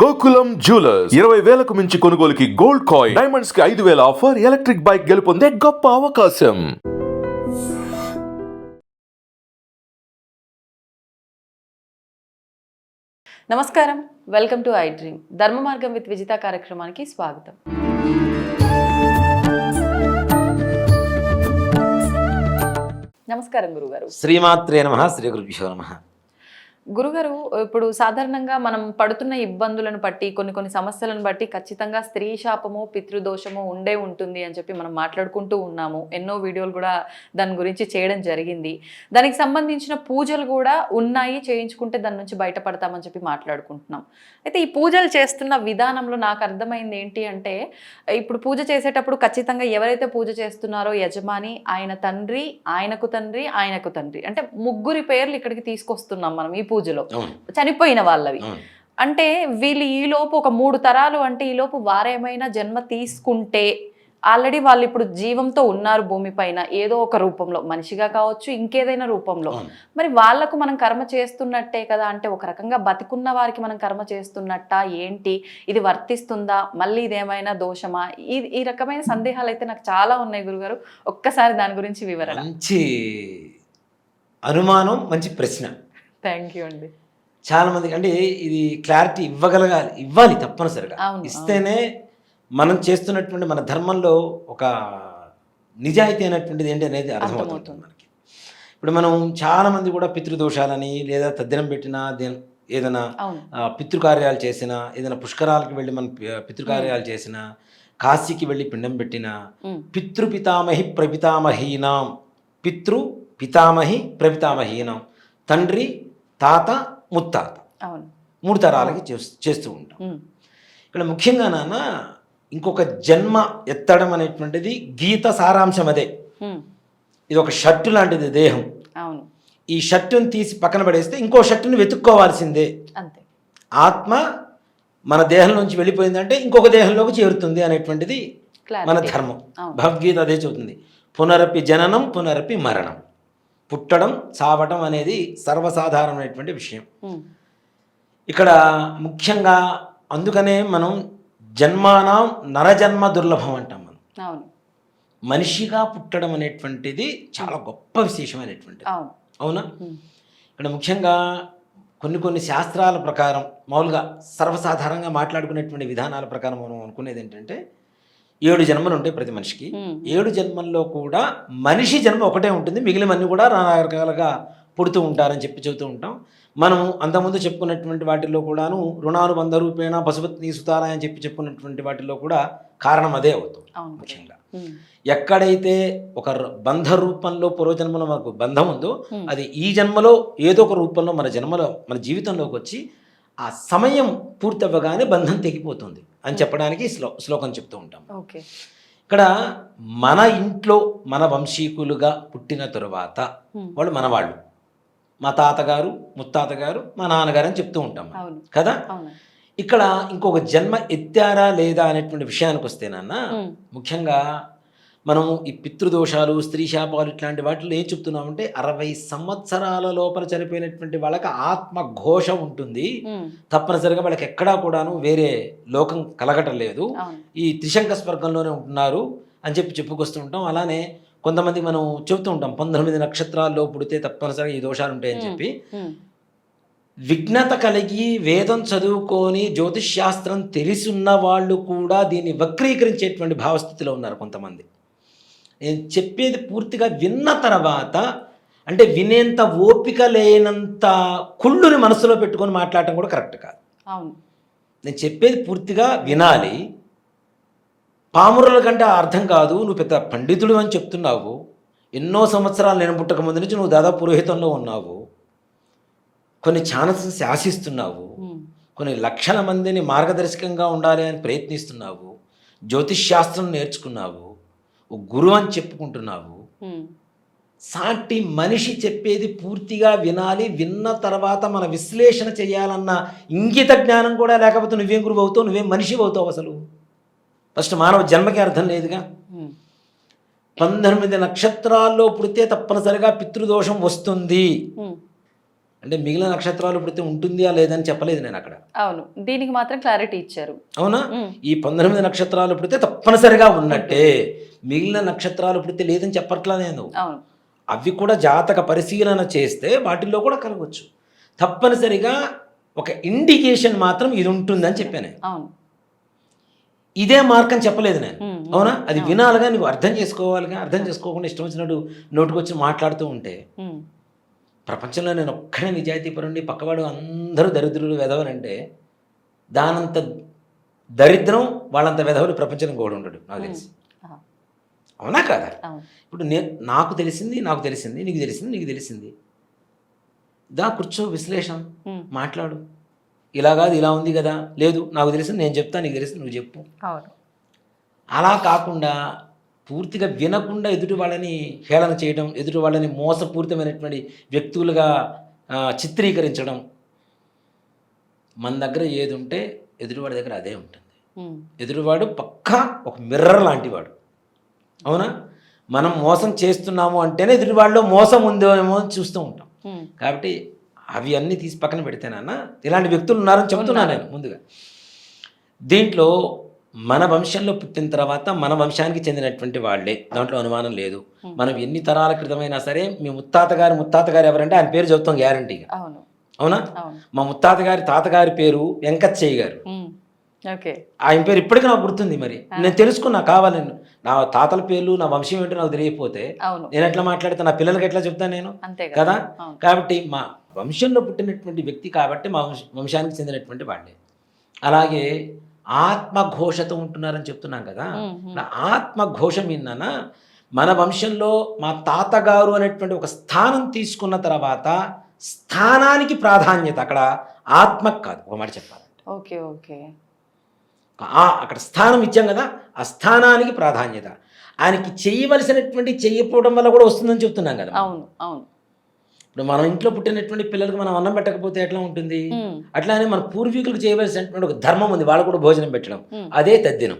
Gokulam jewellers 20,000కు మించి కొనుగోలుకి gold coin, diamonds కి 5,000 ఆఫర్, ఎలక్ట్రిక్ బైక్ గెలుపొందే గొప్ప అవకాశం. నమస్కారం, వెల్కమ్ టు ఐ డ్రీమ్. ధర్మ మార్గం విత్ విజిత కార్యక్రమానికి స్వాగతం. నమస్కారం గురుగారు. శ్రీమాత్రే నమః. శ్రీ గురుభ్యో నమః. గురుగారు, ఇప్పుడు సాధారణంగా మనం పడుతున్న ఇబ్బందులను బట్టి కొన్ని సమస్యలను బట్టి ఖచ్చితంగా స్త్రీ శాపము పితృదోషము ఉంటుంది అని చెప్పి మనం మాట్లాడుకుంటూ ఉన్నాము. ఎన్నో వీడియోలు కూడా దాని గురించి చేయడం జరిగింది. దానికి సంబంధించిన పూజలు కూడా ఉన్నాయి, చేయించుకుంటే దాని నుంచి బయటపడతామని చెప్పి మాట్లాడుకుంటున్నాం. అయితే ఈ పూజలు చేస్తున్న విధానంలో నాకు అర్థమైంది ఏంటి అంటే, ఇప్పుడు పూజ చేసేటప్పుడు ఖచ్చితంగా ఎవరైతే పూజ చేస్తున్నారో యజమాని, ఆయన తండ్రి, ఆయనకు తండ్రి, ఆయనకు తండ్రి, అంటే ముగ్గురి పేర్లు ఇక్కడికి తీసుకొస్తున్నాం మనం ఈ పూజలో, చనిపోయిన వాళ్ళవి. అంటే వీళ్ళు ఈలోపు ఒక 3 తరాలు, అంటే ఈలోపు వారేమైనా జన్మ తీసుకుంటే ఆల్రెడీ వాళ్ళు ఇప్పుడు జీవంతో ఉన్నారు భూమి పైన, ఏదో ఒక రూపంలో, మనిషిగా కావచ్చు, ఇంకేదైనా రూపంలో. మరి వాళ్లకు మనం కర్మ చేస్తున్నట్టే కదా, అంటే ఒక రకంగా బతికున్న వారికి మనం కర్మ చేస్తున్నట్టా ఏంటి, ఇది వర్తిస్తుందా, మళ్ళీ ఇదేమైనా దోషమా, ఈ రకమైన సందేహాలు అయితే నాకు చాలా ఉన్నాయి గురుగారు. ఒక్కసారి దాని గురించి వివరణ. మంచి అనుమానం, మంచి ప్రశ్న. థ్యాంక్ యూ అండి. చాలా మందికి అంటే ఇది క్లారిటీ ఇవ్వాలి తప్పనిసరిగా. ఇస్తేనే మనం చేస్తున్నటువంటి మన ధర్మంలో ఒక నిజాయితీ అయినటువంటిది ఏంటి అనేది అర్థమవుతుంది మనకి. ఇప్పుడు మనం చాలా మంది కూడా పితృదోషాలని, లేదా తద్దినం పెట్టినా, ఏదైనా పితృకార్యాలు చేసినా, ఏదైనా పుష్కరాలకు వెళ్ళి మనం పితృకార్యాలు చేసినా, కాశీకి వెళ్ళి పిండం పెట్టినా, పితృపితామహి ప్రపితామహీనాం, పితృపితామహి ప్రపితామహీనాం, తండ్రి, తాత, ముత్తాత, 3 తరాలకి చేస్తూ ఉంటాం. ఇక్కడ ముఖ్యంగా నాన్న ఇంకొక జన్మ ఎత్తడం అనేటువంటిది గీత సారాంశం అదే. ఇది ఒక షర్టు లాంటిది దేహం. ఈ షర్టును తీసి పక్కన పడేస్తే ఇంకో షర్టును వెతుక్కోవాల్సిందే. ఆత్మ మన దేహం నుంచి వెళ్ళిపోయిందంటే ఇంకొక దేహంలోకి చేరుతుంది అనేటువంటిది మన ధర్మం. భగవద్గీత అదే చెబుతుంది. పునరపి జననం పునరపి మరణం. పుట్టడం, చావటం అనేది సర్వసాధారణమైనటువంటి విషయం. ఇక్కడ ముఖ్యంగా అందుకనే మనం జన్మానం నరజన్మ దుర్లభం అంటాం. మనం మనిషిగా పుట్టడం అనేటువంటిది చాలా గొప్ప విశేషమైనటువంటిది. అవునా? ఇక్కడ ముఖ్యంగా కొన్ని శాస్త్రాల ప్రకారం, మామూలుగా సర్వసాధారణంగా మాట్లాడుకునేటువంటి విధానాల ప్రకారం మనం అనుకునేది ఏంటంటే, 7 జన్మలు ఉంటాయి ప్రతి మనిషికి. 7 జన్మల్లో కూడా మనిషి జన్మ ఒకటే ఉంటుంది, మిగిలినవన్నీ కూడా రకరకాలుగా పుడుతూ ఉంటారని చెబుతూ ఉంటాం. మనం అంతకుముందు చెప్పుకున్నటువంటి వాటిల్లో కూడాను రుణానుబంధ రూపేణ పశుపత్ని సుతారాయ అని చెప్పుకున్నటువంటి వాటిల్లో కూడా కారణం అదే అవుతుంది. ముఖ్యంగా ఎక్కడైతే ఒక బంధ రూపంలో పూర్వజన్మలో మనకు బంధం ఉందో, అది ఈ జన్మలో ఏదో ఒక రూపంలో మన జీవితంలోకి వచ్చి ఆ సమయం పూర్తి అవ్వగానే బంధం తెగిపోతుంది అని చెప్పడానికి శ్లోకం చెప్తూ ఉంటాం. ఇక్కడ మన ఇంట్లో మన వంశీకులుగా పుట్టిన తరువాత వాళ్ళు మనవాళ్ళు, మా తాతగారు, ముత్తాతగారు, మా నాన్నగారు అని చెప్తూ ఉంటాం కదా. ఇక్కడ ఇంకొక జన్మ ఎత్తారా లేదా అనేటువంటి విషయానికి వస్తేనన్న, ముఖ్యంగా మనము ఈ పితృదోషాలు, స్త్రీ శాపాలు ఇట్లాంటి వాటిలో ఏం చెప్తున్నామంటే, 60 సంవత్సరాల లోపల చనిపోయినటువంటి వాళ్ళకి ఆత్మఘోష ఉంటుంది. తప్పనిసరిగా వాళ్ళకి ఎక్కడా కూడాను వేరే లోకం కలగటం లేదు, ఈ త్రిశంక స్వర్గంలోనే ఉంటున్నారు అని చెప్పుకొస్తూ ఉంటాం. అలానే కొంతమంది మనం చెబుతూ ఉంటాం, 19 నక్షత్రాల్లో పుడితే తప్పనిసరిగా ఈ దోషాలు ఉంటాయని చెప్పి. విఘ్నత కలిగి వేదం చదువుకొని జ్యోతిష్ శాస్త్రం తెలిసున్న వాళ్ళు కూడా దీన్ని వక్రీకరించేటువంటి భావస్థితిలో ఉన్నారు కొంతమంది. నేను చెప్పేది పూర్తిగా విన్న తర్వాత, అంటే వినేంత ఓపిక లేనంత కుళ్ళుని మనసులో పెట్టుకొని మాట్లాడటం కూడా కరెక్ట్ కాదు. నేను చెప్పేది పూర్తిగా వినాలి. పామురుల కంటే అర్థం కాదు, నువ్వు పెద్ద పండితుడు అని చెప్తున్నావు, ఎన్నో సంవత్సరాలు నేను పుట్టక ముందు నుంచి నువ్వు దాదాపు పురోహితంలో ఉన్నావు, కొన్ని ఛానల్స్ శాసిస్తున్నావు, కొన్ని లక్షల మందిని మార్గదర్శకంగా ఉండాలి అని ప్రయత్నిస్తున్నావు, జ్యోతిష్ శాస్త్రం నేర్చుకున్నావు, గురువు అని చెప్పుకుంటున్నావు. సాటి మనిషి చెప్పేది పూర్తిగా వినాలి. విన్న తర్వాత మన విశ్లేషణ చేయాలన్న ఇంగిత జ్ఞానం కూడా లేకపోతే నువ్వేం గురువు అవుతావు, నువ్వేం మనిషి అవుతావు? అసలు ఫస్ట్ మానవ జన్మకి అర్థం లేదుగా. 19 నక్షత్రాల్లో పుడితే తప్పనిసరిగా పితృదోషం వస్తుంది. అంటే మిగిలిన నక్షత్రాలు పుడితే ఉంటుందా లేదని చెప్పలేదు నేను అక్కడ. అవును, దీనికి మాత్రం క్లారిటీ ఇచ్చారు. అవునా? ఈ 19 నక్షత్రాలు పుడితే తప్పనిసరిగా ఉన్నట్టే, మిగిలిన నక్షత్రాలు పుడితే లేదని చెప్పట్లా నేను. అవును, అవి కూడా జాతక పరిశీలన చేస్తే వాటిల్లో కూడా కలగవచ్చు. తప్పనిసరిగా ఒక ఇండికేషన్ మాత్రం ఇది ఉంటుందని చెప్పాను. అవును, ఇదే మార్గం చెప్పలేదు నేను. అవునా? అది వినాలిగా, నువ్వు అర్థం చేసుకోవాలిగా. అర్థం చేసుకోకుండా ఇష్టం వచ్చినట్టు నోటుకొచ్చి మాట్లాడుతూ ఉంటే, ప్రపంచంలో నేను ఒక్కడే నిజాయితీపరుండి పక్కవాడు అందరూ దరిద్రులు వెధవలంటే దానంత దరిద్రం వాళ్ళంత వెధవలు ప్రపంచం కూడా ఉండడు నాకు తెలిసి. అవునా కాదా? ఇప్పుడు నాకు తెలిసింది నీకు తెలిసింది దా కూర్చో, విశ్లేషణ మాట్లాడు. ఇలా కాదు, ఇలా ఉంది కదా, లేదు నాకు తెలిసింది నేను చెప్తా, నీకు తెలిసింది నువ్వు చెప్పు. అలా కాకుండా పూర్తిగా వినకుండా ఎదుటి వాళ్ళని హేళన చేయడం, ఎదుటి వాళ్ళని మోసపూరితమైనటువంటి వ్యక్తులుగా చిత్రీకరించడం. మన దగ్గర ఏది ఉంటే ఎదుటివాడి దగ్గర అదే ఉంటుంది. ఎదుటివాడు పక్కా ఒక మిర్రర్ లాంటి వాడు. అవునా? మనం మోసం చేస్తున్నాము అంటేనే ఎదుటివాడిలో మోసం ఉందేమో అని చూస్తూ ఉంటాం. కాబట్టి అవి అన్నీ తీసి పక్కన పెడితేనన్నా ఇలాంటి వ్యక్తులు ఉన్నారని చెప్తున్నాను నేను ముందుగా. దీంట్లో మన వంశంలో పుట్టిన తర్వాత మన వంశానికి చెందినటువంటి వాళ్ళే, దాంట్లో అనుమానం లేదు. మనం ఎన్ని తరాల క్రితమైనా సరే, మీ ముత్తాత గారు ఎవరంటే ఆయన పేరు చెప్తాం గ్యారంటీగా. అవునా? మా ముత్తాత గారి తాతగారి పేరు వెంకచ్చయ్య గారు. ఆయన పేరు ఇప్పటికీ నాకు గుర్తుంది. మరి నేను తెలుసుకున్నా కావాలని. నా తాతల పేర్లు, నా వంశం ఏంటో నాకు తెలియకపోతే నేను ఎట్లా మాట్లాడితే నా పిల్లలకి ఎట్లా చెప్తాను నేను కదా? కాబట్టి మా వంశంలో పుట్టినటువంటి వ్యక్తి కాబట్టి మా వంశానికి చెందినటువంటి వాళ్ళే. అలాగే ఆత్మఘోషతో ఉంటున్నారని చెప్తున్నాం కదా. ఆత్మఘోష మీదన మన వంశంలో మా తాతగారు అనేటువంటి ఒక స్థానం తీసుకున్న తర్వాత స్థానానికి ప్రాధాన్యత, అక్కడ ఆత్మకు కాదు. ఒక మాట చెప్పాలి, అక్కడ స్థానం ఇచ్చాం కదా, ఆ స్థానానికి ప్రాధాన్యత. ఆయనకి చేయవలసినటువంటి చెయ్యకపోవడం వల్ల కూడా వస్తుందని చెప్తున్నాం కదా. ఇప్పుడు మనం ఇంట్లో పుట్టినటువంటి పిల్లలకు మనం అన్నం పెట్టకపోతే ఎట్లా ఉంటుంది? అట్లానే మన పూర్వీకులకు చేయవలసినటువంటి ఒక ధర్మం ఉంది, వాళ్ళు కూడా భోజనం పెట్టడం. అదే తద్దినం,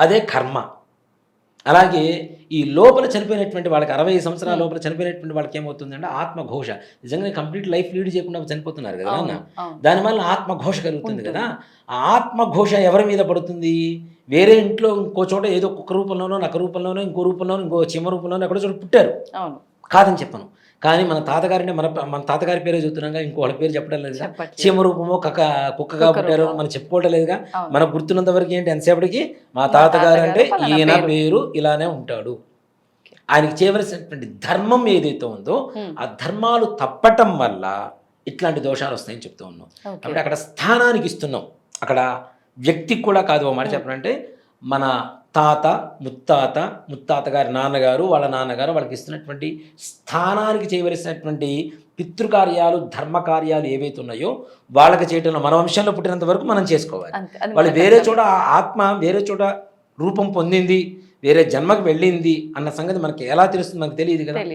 అదే కర్మ. అలాగే ఈ లోపల చనిపోయినటువంటి వాళ్ళకి 60 సంవత్సరాల లోపల చనిపోయినటువంటి వాళ్ళకి ఏమవుతుందంటే ఆత్మఘోష. నిజంగా కంప్లీట్ లైఫ్ లీడ్ చేయకుండా చనిపోతున్నారు కదా అన్న, దానివల్ల ఆత్మఘోష కలుగుతుంది కదా. ఆ ఆత్మఘోష ఎవరి మీద పడుతుంది? వేరే ఇంట్లో ఇంకో చోట ఏదో కుక్క రూపంలోనో, నక్క రూపంలోనో, ఇంకో రూపంలోనో, ఇంకో చీమ రూపంలోనో ఎక్కడో చోట పుట్టారు, కాదని చెప్పను. కానీ మన తాతగారిని మన తాతగారి పేరే చెప్తున్నాగా, ఇంకో వాళ్ళ పేరు చెప్పడం లేదుగా. చీమ రూపమో కుక్కగా పుట్టారో మనం చెప్పుకోవడం లేదుగా. మనకు గుర్తున్నంత వరకు ఏంటి, ఎంతసేపటికి మా తాతగారు అంటే ఈయన పేరు ఇలానే ఉంటాడు. ఆయనకి చేయవలసినటువంటి ధర్మం ఏదైతే ఉందో ఆ ధర్మాలు తప్పటం వల్ల ఇట్లాంటి దోషాలు వస్తాయని చెప్తూ ఉన్నాం. కాబట్టి అక్కడ స్థానానికి ఇస్తున్నాం, అక్కడ వ్యక్తికి కూడా కాదు. ఒక మాట చెప్పాలంటే మన తాత ముత్తాత గారి నాన్నగారు, వాళ్ళ నాన్నగారు వాళ్ళకి ఇస్తున్నటువంటి స్థానానికి చేయవలసినటువంటి పితృకార్యాలు, ధర్మకార్యాలు ఏవైతే ఉన్నాయో వాళ్ళకి చేయటంలో మన వంశంలో పుట్టినంత వరకు మనం చేసుకోవాలి. వాళ్ళు వేరే చోట ఆత్మ వేరే చోట రూపం పొందింది, వేరే జన్మకు వెళ్ళింది అన్న సంగతి మనకి ఎలా తెలుస్తుంది? మనకు తెలియదు కదా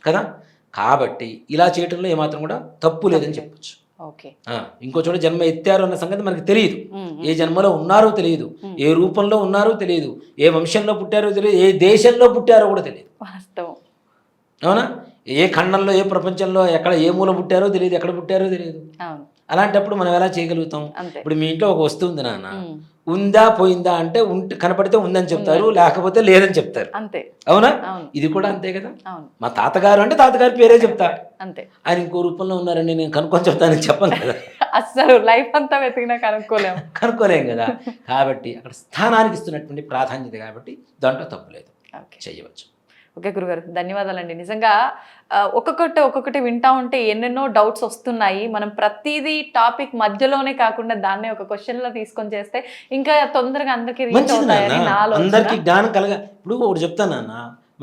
కదా. కాబట్టి ఇలా చేయటంలో ఏమాత్రం కూడా తప్పు లేదని చెప్పచ్చు. ఇంకో చోట జన్మ ఎత్తారు అన్న సంగతి మనకు తెలియదు. ఏ జన్మలో ఉన్నారో తెలియదు, ఏ రూపంలో ఉన్నారో తెలియదు, ఏ వంశంలో పుట్టారో తెలియదు, ఏ దేశంలో పుట్టారో కూడా తెలియదు. అవునా? ఏ ఖండంలో, ఏ ప్రపంచంలో, ఎక్కడ ఏ మూల పుట్టారో తెలియదు, ఎక్కడ పుట్టారో తెలియదు. అలాంటప్పుడు మనం ఎలా చేయగలుగుతాం? ఇప్పుడు మీ ఇంట్లో ఒక వస్తువు ఉంది నాన్న, ఉందా పోయిందా అంటే కనపడితే ఉందని చెప్తారు, లేకపోతే లేదని చెప్తారు. అవునా? ఇది కూడా అంతే కదా. మా తాతగారు అంటే తాతగారి పేరే చెప్తారు, ఆయన ఇంకో రూపంలో ఉన్నారని నేను కనుక్కొని చెప్తానని చెప్పను కదా. అసలు లైఫ్ అంతా వెతికినా కనుక్కోలేం కదా. కాబట్టి అక్కడ స్థానానికి ఇస్తున్నటువంటి ప్రాధాన్యత కాబట్టి దాంట్లో తప్పులేదు, చేయవచ్చు. ఓకే గురుగారు, ధన్యవాదాలండి. నిజంగా ఒక్కొక్కటి వింటా ఉంటే ఎన్నెన్నో డౌట్స్ వస్తున్నాయి. మనం ప్రతిదీ టాపిక్ మధ్యలోనే కాకుండా దాన్నే ఒక క్వశ్చన్ లో తీసుకొని చేస్తే ఇంకా తొందరగా అందరికీ రీచ్ అవుతాయని నా ఆలోచన. అందరికీ జ్ఞానం కలగా. ఇప్పుడు ఒకటి చెప్తాను నాన్న,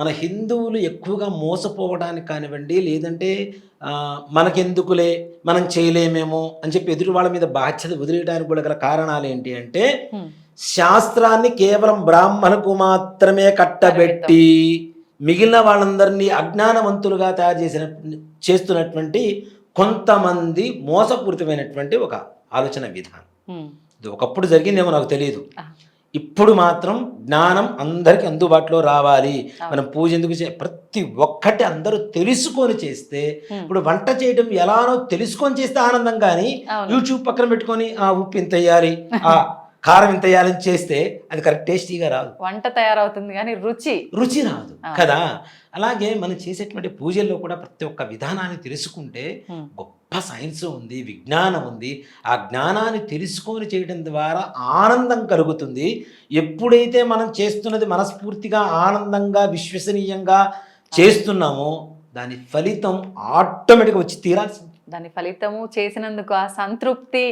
మన హిందువులు ఎక్కువగా మోసపోవడానికి కానివ్వండి, లేదంటే మనకెందుకులే మనం చేయలేమేమో అని చెప్పి ఎదుటి వాళ్ళ మీద బాధ్యత వదిలేయడానికి కూడా గల కారణాలు ఏంటి అంటే, శాస్త్రాన్ని కేవలం బ్రాహ్మణకు మాత్రమే కట్టబెట్టి మిగిలిన వాళ్ళందరినీ అజ్ఞానవంతులుగా చేస్తున్నటువంటి కొంతమంది మోసపూరితమైనటువంటి ఒక ఆలోచన విధానం. ఇది ఒకప్పుడు జరిగిందేమో నాకు తెలియదు, ఇప్పుడు మాత్రం జ్ఞానం అందరికి అందుబాటులో రావాలి. మనం పూజ ఎందుకు ప్రతి ఒక్కటి అందరూ తెలుసుకొని చేస్తే, ఇప్పుడు వంట చేయడం ఎలానో తెలుసుకొని చేస్తే ఆనందం, కానీ యూట్యూబ్ పక్కన పెట్టుకొని ఆ ఉప్పు ఇంత వేయాలి, ఆ కారం ఇంత వేయాలని చేస్తే అది కరెక్ట్ టేస్టీగా రాదు, వంట తయారవుతుంది కానీ రుచి రాదు కదా. అలాగే మనం చేసేటువంటి పూజల్లో కూడా ప్రతి ఒక్క విధానాన్ని తెలుసుకుంటే గొప్ప సైన్స్ ఉంది, విజ్ఞానం ఉంది. ఆ జ్ఞానాన్ని తెలుసుకొని చేయడం ద్వారా ఆనందం కలుగుతుంది. ఎప్పుడైతే మనం చేస్తున్నది మనస్ఫూర్తిగా ఆనందంగా విశ్వసనీయంగా చేస్తున్నామో దాని ఫలితం ఆటోమేటిక్గా వచ్చి తీరాల్సింది. దాని ఫలితము చేసినందుకు ఆ సంతృప్తి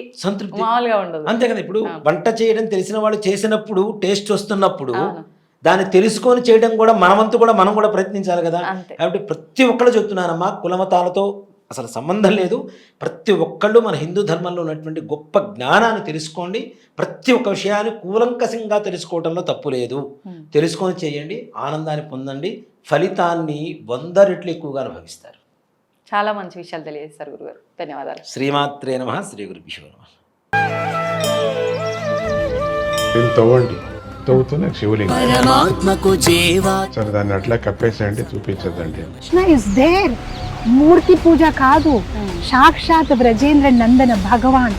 మామూలుగా ఉండదు. అంతే కదా. ఇప్పుడు వంట చేయడం తెలిసిన వాళ్ళు చేసినప్పుడు టేస్ట్ వస్తున్నప్పుడు దాన్ని తెలుసుకొని చేయడం కూడా మనమంతా కూడా మనం కూడా ప్రయత్నించాలి కదా. కాబట్టి ప్రతి ఒక్కళ్ళు చెప్తున్నానమ్మా, కులమతాలతో అసలు సంబంధం లేదు. ప్రతి ఒక్కళ్ళు మన హిందూ ధర్మంలో ఉన్నటువంటి గొప్ప జ్ఞానాన్ని తెలుసుకోండి. ప్రతి ఒక్క విషయాన్ని కూలంకషంగా తెలుసుకోవడంలో తప్పు లేదు. తెలుసుకొని చేయండి, ఆనందాన్ని పొందండి, ఫలితాన్ని 100 రెట్లు ఎక్కువగా అనుభవిస్తారు. చాలా మంచి విషయాలు తెలియజేస్తారు గురుగారు, ధన్యవాదాలు. శ్రీమాత్రే నమః, శ్రీ గురుభ్యో నమః. తవ్వండి, తవ్వుతూనే శివలింగం. సరే దాన్ని అట్లా కప్పేసేయండి, చూపించదండి. Krishna is there. మూర్తి పూజ కాదు, సాక్షాత్ బ్రజేంద్ర నందన భగవాన్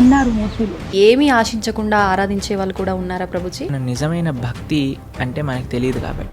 ఉన్నారు మూర్తిలో. ఏమీ ఆశించకుండా ఆరాధించే వాళ్ళు కూడా ఉన్నారా ప్రభుజీ? నిజమైన భక్తి అంటే మనకు తెలియదు కాబట్టి